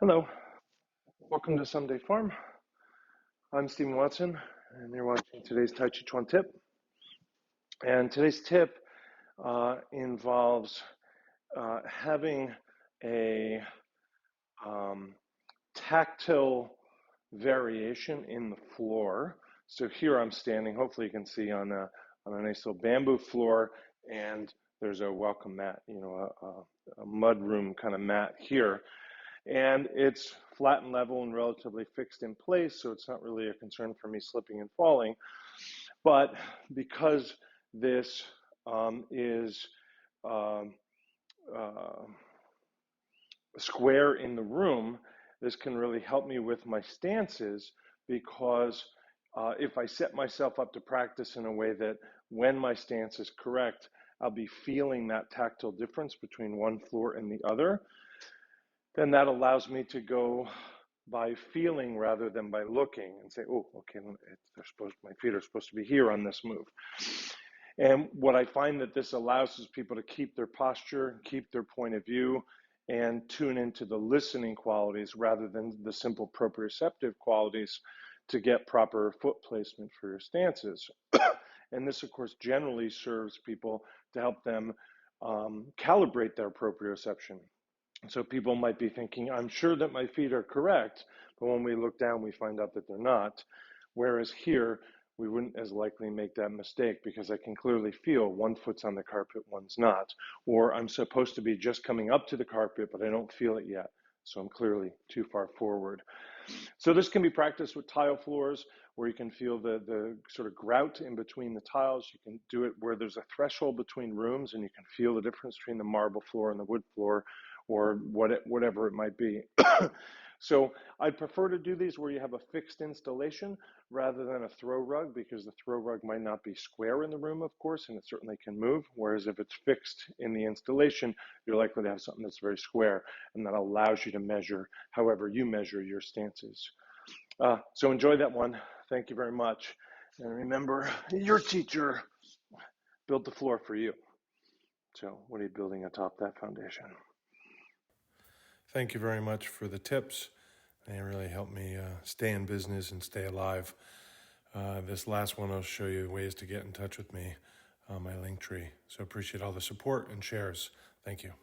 Hello, welcome to Someday Farm. I'm Stephen Watson, and you're watching today's Tàijíquán Tip. And today's tip involves having a tactile variation in the floor. So here I'm standing, hopefully you can see on a nice little bamboo floor, and there's a welcome mat, a mud room kind of mat here. And it's flat and level and relatively fixed in place, so it's not really a concern for me slipping and falling. But because this is square in the room, this can really help me with my stances, because if I set myself up to practice in a way that when my stance is correct, I'll be feeling that tactile difference between one floor and the other, then that allows me to go by feeling rather than by looking and say, oh, okay, my feet are supposed to be here on this move. And what I find that this allows is people to keep their posture, keep their point of view, and tune into the listening qualities rather than the simple proprioceptive qualities to get proper foot placement for your stances. And this, of course, generally serves people to help them calibrate their proprioception. So people might be thinking, I'm sure that my feet are correct, but when we look down, we find out that they're not. Whereas here, we wouldn't as likely make that mistake because I can clearly feel one foot's on the carpet, one's not. Or I'm supposed to be just coming up to the carpet, but I don't feel it yet. So I'm clearly too far forward. So this can be practiced with tile floors where you can feel the sort of grout in between the tiles. You can do it where there's a threshold between rooms and you can feel the difference between the marble floor and the wood floor, or whatever it might be. So I'd prefer to do these where you have a fixed installation rather than a throw rug, because the throw rug might not be square in the room, of course, and it certainly can move. Whereas if it's fixed in the installation, you're likely to have something that's very square, and that allows you to measure however you measure your stances. So enjoy that one. Thank you very much. And remember, your teacher built the floor for you. So what are you building atop that foundation? Thank you very much for the tips. They really helped me stay in business and stay alive. This last one, I'll show you ways to get in touch with me on my link tree. So appreciate all the support and shares. Thank you.